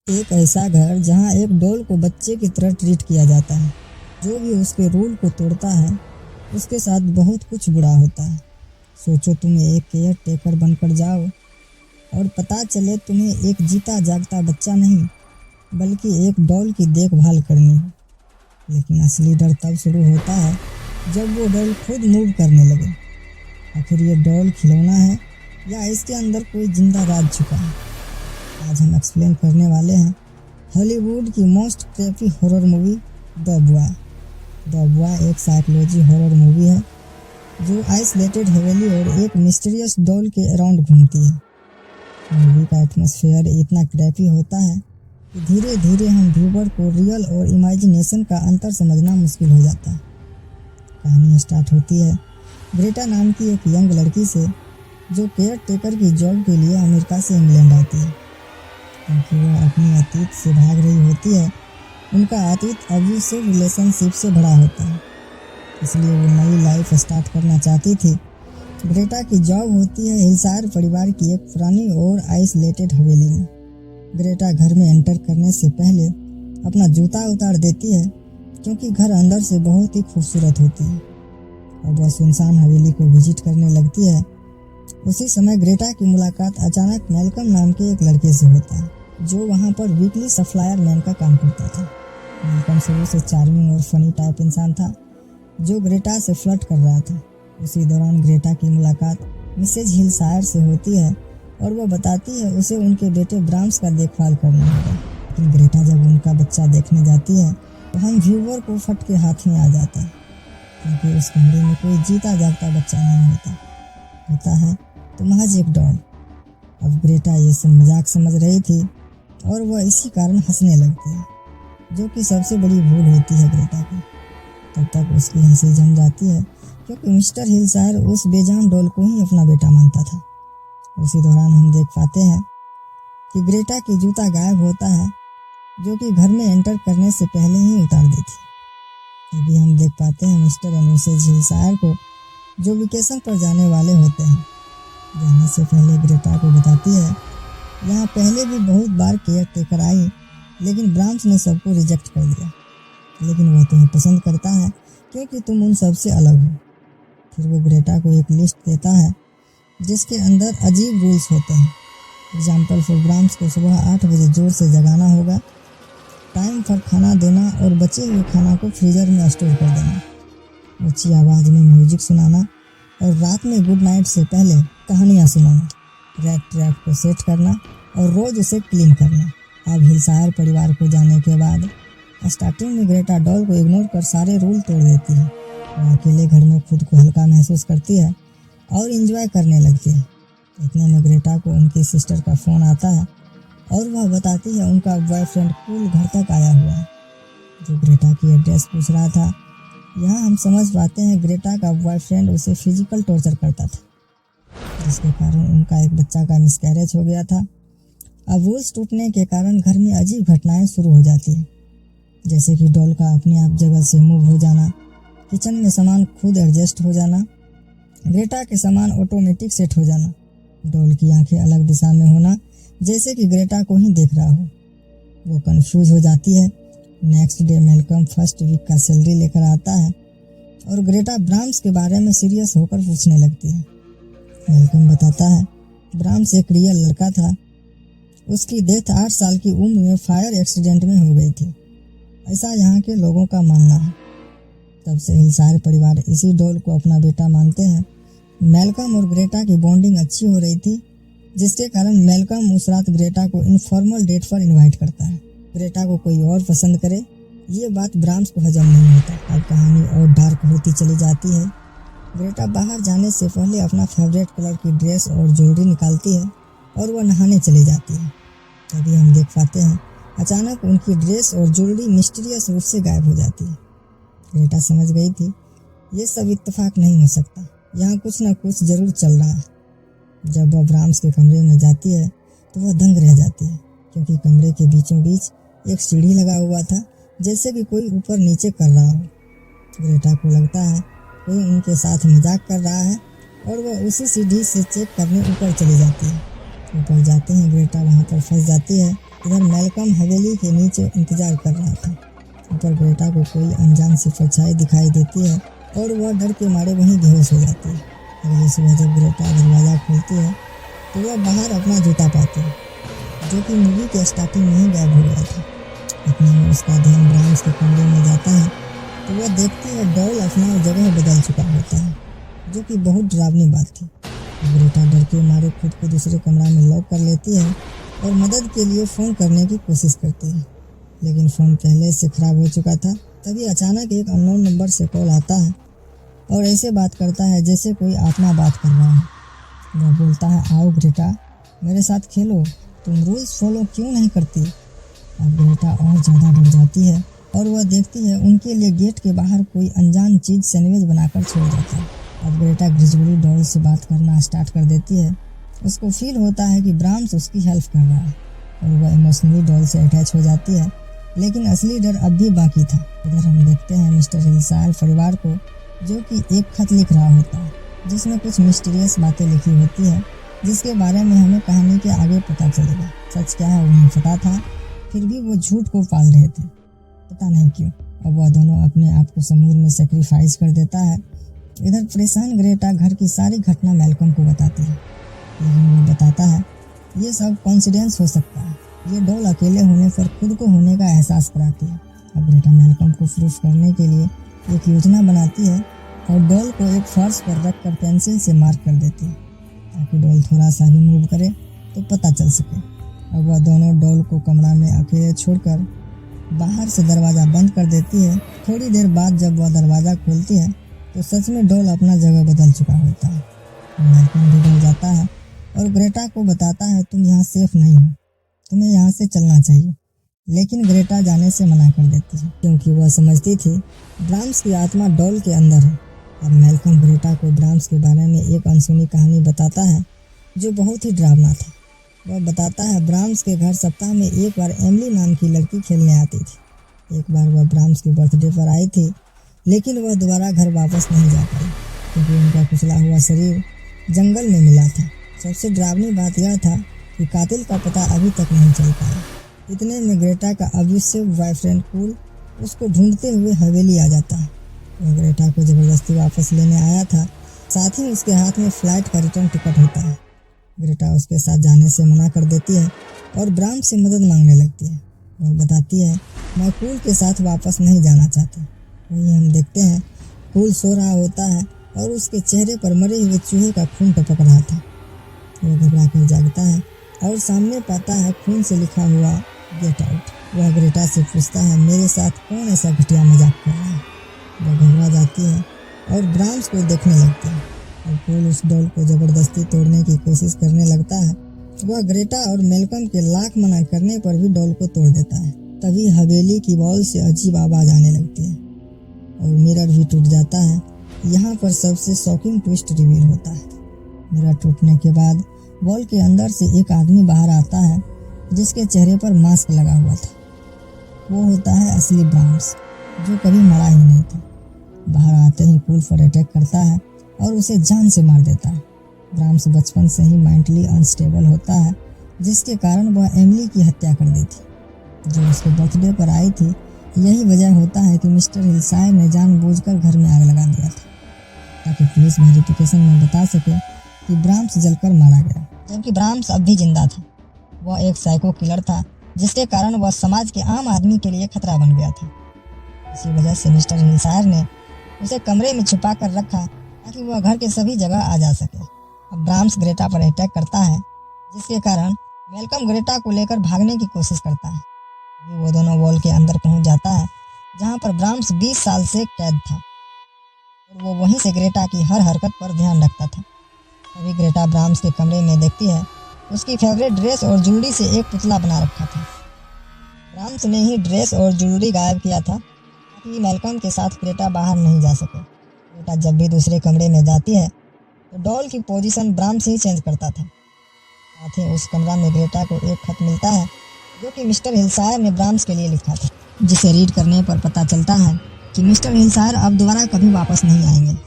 एक ऐसा घर जहाँ एक डॉल को बच्चे की तरह ट्रीट किया जाता है। जो भी उसके रूल को तोड़ता है उसके साथ बहुत कुछ बुरा होता है। सोचो तुम एक केयर टेकर बनकर जाओ और पता चले तुम्हें एक जीता जागता बच्चा नहीं बल्कि एक डॉल की देखभाल करनी हो। लेकिन असली डर तब शुरू होता है जब वो डॉल खुद मूव करने लगे। आखिर ये डॉल खिलौना है या इसके अंदर कोई जिंदा राज छुपा है। आज हम एक्सप्लेन करने वाले हैं हॉलीवुड की most creepy horror movie the boy. The boy एक साइकोलॉजी हॉरर मूवी है जो आइसोलेटेड हवेली और एक मिस्टीरियस डॉल के अराउंड घूमती है। मूवी का एटमॉस्फेयर इतना क्रेपी होता है कि धीरे धीरे हम व्यूवर को रियल और इमेजिनेशन का अंतर समझना मुश्किल हो जाता है। कहानी स्टार्ट होती है ग्रेटा नाम की एक यंग लड़की से जो केयर टेकर की जॉब के लिए अमेरिका से इंग्लैंड आती है। क्योंकि वो अपनी अतीत से भाग रही होती है, उनका अतीत अब्यूसिव रिलेशनशिप से भरा होता है, इसलिए वो नई लाइफ स्टार्ट करना चाहती थी। ग्रेटा की जॉब होती है हिलसायर परिवार की एक पुरानी और आइसोलेटेड हवेली में। ग्रेटा घर में एंटर करने से पहले अपना जूता उतार देती है क्योंकि घर अंदर से बहुत ही खूबसूरत होती है और वह सुनसान हवेली को विजिट करने लगती है। उसी समय ग्रेटा की मुलाकात अचानक मैल्कम नाम के एक लड़के से होता है जो वहाँ पर वीकली सप्लायर मैन का काम करता था। मैल्कम शुरू से चार्मिंग और फनी टाइप इंसान था जो ग्रेटा से फ्लर्ट कर रहा था। उसी दौरान ग्रेटा की मुलाकात मिसेज हिलसायर से होती है और वह बताती है उसे उनके बेटे ब्राम्स का देखभाल करना होगा। लेकिन ग्रेटा जब उनका बच्चा देखने जाती है तो हम व्यूवर को फट के हाथ में आ जाता है क्योंकि उस कमरे में कोई जीता जागता बच्चा नहीं होता है तो महज एक डॉल। अब ग्रेटा ये सब मजाक समझ रही थी और वह इसी कारण हंसने लगती है जो कि सबसे बड़ी भूल होती है ग्रेटा की। तब तक उसकी हंसी जम जाती है क्योंकि मिस्टर हिलसायर उस बेजान डॉल को ही अपना बेटा मानता था। उसी दौरान हम देख पाते हैं कि ग्रेटा की जूता गायब होता है जो कि घर में एंटर करने से पहले ही उतार दी थी। तभी हम देख पाते हैं मिस्टर एंड मिसेज हिलसायर को जो वेकेशन पर जाने वाले होते हैं। जाने से पहले ग्रेटा को बताती है यहाँ पहले भी बहुत बार केयर टेकर आई लेकिन ब्राम्स ने सबको रिजेक्ट कर दिया, लेकिन वह तुम्हें पसंद करता है क्योंकि तुम उन सब से अलग हो। फिर वो ग्रेटा को एक लिस्ट देता है जिसके अंदर अजीब रूल्स होते हैं। एग्जाम्पल फॉर ब्राम्स को सुबह 8 बजे जोर से जगाना होगा, टाइम पर खाना देना और बचे हुए खाना को फ्रीजर में स्टोर कर देना, ऊंची आवाज़ में म्यूजिक सुनाना और रात में गुड नाइट से पहले कहानियाँ सुनाना, रैट ट्रैप को सेट करना और रोज़ उसे क्लीन करना। अब हिलसायर परिवार को जाने के बाद स्टार्टिंग में ग्रेटा डॉल को इग्नोर कर सारे रूल तोड़ देती है। वो अकेले घर में खुद को हल्का महसूस करती है और एंजॉय करने लगती है। इतने में ग्रेटा को उनकी सिस्टर का फ़ोन आता है और वह बताती है उनका बॉयफ्रेंड कूल घर तक आया हुआ है जो ग्रेटा की एड्रेस पूछ रहा था। यहाँ हम समझ पाते हैं ग्रेटा का बॉयफ्रेंड उसे फिजिकल टॉर्चर करता था जिसके कारण उनका एक बच्चा का मिसकैरेज हो गया था। अब रूल्स टूटने के कारण घर में अजीब घटनाएं शुरू हो जाती हैं, जैसे कि डॉल का अपने आप जगह से मूव हो जाना, किचन में सामान खुद एडजस्ट हो जाना, ग्रेटा के सामान ऑटोमेटिक सेट हो जाना, डॉल की आंखें अलग दिशा में होना जैसे कि ग्रेटा को ही देख रहा हो। वो कंफ्यूज हो जाती है। Next day Malcolm first week का सैलरी लेकर आता है और ग्रेटा ब्राम्स के बारे में सीरियस होकर पूछने लगती है। मैल्कम बताता है ब्राम्स एक रियल लड़का था, उसकी डेथ 8 साल की उम्र में फायर एक्सीडेंट में हो गई थी, ऐसा यहाँ के लोगों का मानना है। तब से हिलसायर परिवार इसी डॉल को अपना बेटा मानते हैं। मैल्कम और ग्रेटा की बॉन्डिंग अच्छी हो रही थी जिसके कारण मैल्कम उस रात ग्रेटा को इनफॉर्मल डेट पर इनवाइट करता है। ग्रेटा को कोई और पसंद करे ये बात ब्राम्स को हजम नहीं होता। अब कहानी और डार्क होती चली जाती है। ग्रेटा बाहर जाने से पहले अपना फेवरेट कलर की ड्रेस और ज्वेलरी निकालती है और वह नहाने चली जाती है। तभी हम देख पाते हैं अचानक उनकी ड्रेस और ज्वेलरी मिस्टीरियस रूप से गायब हो जाती है। ग्रेटा समझ गई थी ये सब इत्तेफाक नहीं हो सकता, यहाँ कुछ ना कुछ जरूर चल रहा है। जब वह ब्राम्स के कमरे में जाती है तो वह दंग रह जाती है क्योंकि कमरे के बीचों बीच एक सीढ़ी लगा हुआ था जैसे कि कोई ऊपर नीचे कर रहा हो। ग्रेटा को लगता है कोई उनके साथ मजाक कर रहा है और वह उसी सीढ़ी से चेक करने ऊपर चली जाती है। ऊपर जाते हैं ग्रेटा वहाँ पर फंस जाती है इधर मैल्कम हवेली के नीचे इंतजार कर रहा था। ऊपर ग्रेटा को कोई अनजान सी परछाई दिखाई देती है और वह डर के मारे वहीं बेहोश हो जाती है। अगली सुबह जब ग्रेटा दरवाज़ा खोलती है तो वह बाहर अपना जूता पाती है, जो कि मूवी के स्टार्टिंग में ही गायब हो गया था। इतने में उसका ध्यान ब्राम्स के कमरे में जाता है तो वह देखती है डॉल अपना जगह बदल चुका होता है, जो कि बहुत डरावनी बात थी। ग्रेटा डर के मारे खुद को दूसरे कमरा में लॉक कर लेती है और मदद के लिए फ़ोन करने की कोशिश करती है, लेकिन फ़ोन पहले से ख़राब हो चुका था। तभी अचानक एक अननोन नंबर से कॉल आता है और ऐसे बात करता है जैसे कोई आत्मा बात कर रहा है। वह बोलता है, आओ ग्रेटा, मेरे साथ खेलो, तुम रूल्स फॉलो क्यों नहीं करती। अब ग्रेटा और ज़्यादा डर जाती है और वह देखती है उनके लिए गेट के बाहर कोई अनजान चीज़ सैंडविच बनाकर छोड़ जाता है। अब ग्रेटा ग्रिजबुली डॉल से बात करना स्टार्ट कर देती है। उसको फील होता है कि ब्राम्स उसकी हेल्प कर रहा है और वह इमोशनली डॉल से अटैच हो जाती है, लेकिन असली डर अब भी बाकी था। उधर हम देखते हैं मिस्टर हिलसायर परिवार को, जो कि एक खत लिख रहा होता है जिसमें कुछ मिस्टीरियस बातें लिखी होती है, जिसके बारे में हमें कहानी के आगे पता चलेगा। सच क्या है उन्हें पता था, फिर भी वो झूठ को पाल रहे थे, पता नहीं क्यों। अब वह दोनों अपने आप को समुद्र में सेक्रीफाइस कर देता है। इधर परेशान ग्रेटा घर की सारी घटना मैल्कम को बताती है, लेकिन वो बताता है ये सब कॉन्सिडेंस हो सकता है। ये डॉल अकेले होने पर खुद को होने का एहसास कराती है। अब ग्रेटा मैल्कम को प्रूफ करने के लिए एक योजना बनाती है और डॉल को एक फर्श पर रख कर पेंसिल से मार्क कर देती है, ताकि डॉल थोड़ा सा भी मूव करे तो पता चल सके। अब वह दोनों डॉल को कमरा में अकेले छोड़कर बाहर से दरवाज़ा बंद कर देती है। थोड़ी देर बाद जब वह दरवाज़ा खोलती है तो सच में डॉल अपना जगह बदल चुका होता है। मैल्कम भी डर जाता है और ग्रेटा को बताता है, तुम यहाँ सेफ नहीं हो, तुम्हें यहाँ से चलना चाहिए। लेकिन ग्रेटा जाने से मना कर देती है, क्योंकि वह समझती थी ब्राम्स की आत्मा डॉल के अंदर है। अब मैल्कम ग्रेटा को ब्राम्स के बारे में एक अनसुनी कहानी बताता है जो बहुत ही डरावना था। वह बताता है ब्राम्स के घर सप्ताह में एक बार एमिली नाम की लड़की खेलने आती थी। एक बार वह ब्राम्स के बर्थडे पर आई थी, लेकिन वह दोबारा घर वापस नहीं जा पाई, क्योंकि उनका कुचला हुआ शरीर जंगल में मिला था। सबसे डरावनी बात यह था कि कातिल का पता अभी तक नहीं चल पाया। इतने में ग्रेटा का अब्यूसिव बॉयफ्रेंड कूल उसको ढूंढते हुए हवेली आ जाता है। वह ग्रेटा को ज़बरदस्ती वापस लेने आया था, साथ ही उसके हाथ में फ्लाइट का रिटर्न टिकट होता है। ग्रेटा उसके साथ जाने से मना कर देती है और ब्राम्स से मदद मांगने लगती है। वह बताती है, मैं कूल के साथ वापस नहीं जाना चाहती। वहीं हम देखते हैं कूल सो रहा होता है और उसके चेहरे पर मरे हुए चूहे का खून टपक रहा था। वह घबरा कर जागता है और सामने पाता है खून से लिखा हुआ गेट आउट। वह ग्रेटा से पूछता है, मेरे साथ कौन ऐसा घटिया मजाक कर रहा है। वह घबरा जाती है और ब्राम्स को देखने लगती है और कूल उस डॉल को ज़बरदस्ती तोड़ने की कोशिश करने लगता है। वह ग्रेटा और मैल्कम के लाख मना करने पर भी डॉल को तोड़ देता है। तभी हवेली की वॉल से अजीब आवाज़ आने लगती है और मिरर भी टूट जाता है। यहाँ पर सबसे शॉकिंग ट्विस्ट रिवील होता है। मिरर टूटने के बाद वॉल के अंदर से एक आदमी बाहर आता है, जिसके चेहरे पर मास्क लगा हुआ था। वो होता है असली ब्राम्स, जो कभी मरा ही नहीं था। बाहर आते ही कूल पर अटैक करता है और उसे जान से मार देता है। ब्राम्स बचपन से ही मेंटली अनस्टेबल होता है, जिसके कारण वह एमिली की हत्या कर दी थी, जो उसके बर्थडे पर आई थी। यही वजह होता है कि मिस्टर हिलसायर ने जानबूझकर घर में आग लगा दिया था, ताकि पुलिस वेरिफिकेशन में बता सके कि ब्राम्स जलकर मारा गया, जबकि ब्राम्स अब भी जिंदा था। वह एक साइको किलर था, जिसके कारण वह समाज के आम आदमी के लिए खतरा बन गया था। इसी वजह से मिस्टर हिलसायर ने उसे कमरे में छुपा कर रखा, ताकि वह घर के सभी जगह आ जा सके। अब ब्राम्स ग्रेटा पर अटैक करता है, जिसके कारण मैल्कम ग्रेटा को लेकर भागने की कोशिश करता है। वो दोनों वॉल के अंदर पहुंच जाता है, जहां पर ब्राम्स 20 साल से कैद था और वो वहीं से ग्रेटा की हर हरकत पर ध्यान रखता था। तभी ग्रेटा ब्राम्स के कमरे में देखती है उसकी फेवरेट ड्रेस और ज्वेलरी से एक पुतला बना रखा था। ब्राम्स ने ही ड्रेस और ज्वेलरी गायब किया था, ताकि मैल्कम के साथ ग्रेटा बाहर नहीं जा सके। ग्रेटा जब भी दूसरे कमरे में जाती है तो डॉल की पोजीशन ब्राम्स ही चेंज करता था। साथ ही उस कमरा में ग्रेटा को एक खत मिलता है, जो कि मिस्टर हिलसायर ने ब्राम्स के लिए लिखा था, जिसे रीड करने पर पता चलता है कि मिस्टर हिलसायर अब दोबारा कभी वापस नहीं आएंगे।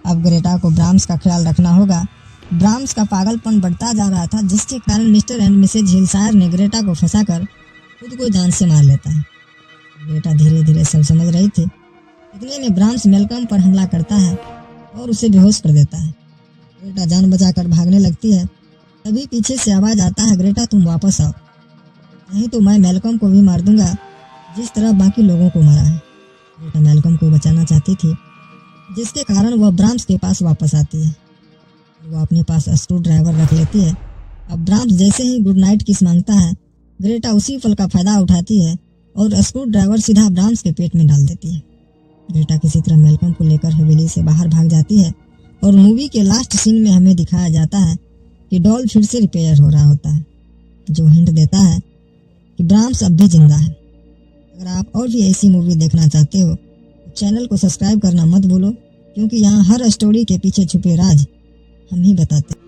अब ग्रेटा को ब्राम्स का ख्याल रखना होगा, ब्राह्म्स का पागलपन बढ़ता जा रहा था, जिसके कारण मिस्टर एंड मिसेज हिलशायर ने ग्रेटा को फंसाकर खुद को जान से मार लेता है। ग्रेटा धीरे धीरे सब समझ रही थी। इतने में ब्राह्म्स मेलकम पर हमला करता है और उसे बेहोश कर देता है। ग्रेटा जान बचाकर भागने लगती है। तभी पीछे से आवाज आता है, ग्रेटा तुम वापस आओ, नहीं तो मैं मेलकम को भी मार दूंगा जिस तरह बाकी लोगों को मारा है। ग्रेटा मेलकम को बचाना चाहती थी, जिसके कारण वह ब्राह्म्स के पास वापस आती है। वो अपने पास स्क्रू ड्राइवर रख लेती है। अब ब्राह्म्स जैसे ही गुड नाइट किस मांगता है, ग्रेटा उसी पल का फायदा उठाती है और स्क्रू ड्राइवर सीधा ब्राह्म्स के पेट में डाल देती है। ग्रेटा किसी तरह मेलकम को लेकर हवेली से बाहर भाग जाती है और मूवी के लास्ट सीन में हमें दिखाया जाता है कि डॉल फिर से रिपेयर हो रहा होता है, जो हिंट देता है कि ब्राह्म्स अब भी जिंदा है। अगर आप और भी ऐसी मूवी देखना चाहते हो तो चैनल को सब्सक्राइब करना मत भूलो, क्योंकि यहाँ हर स्टोरी के पीछे छुपे राज हम ही बताते हैं।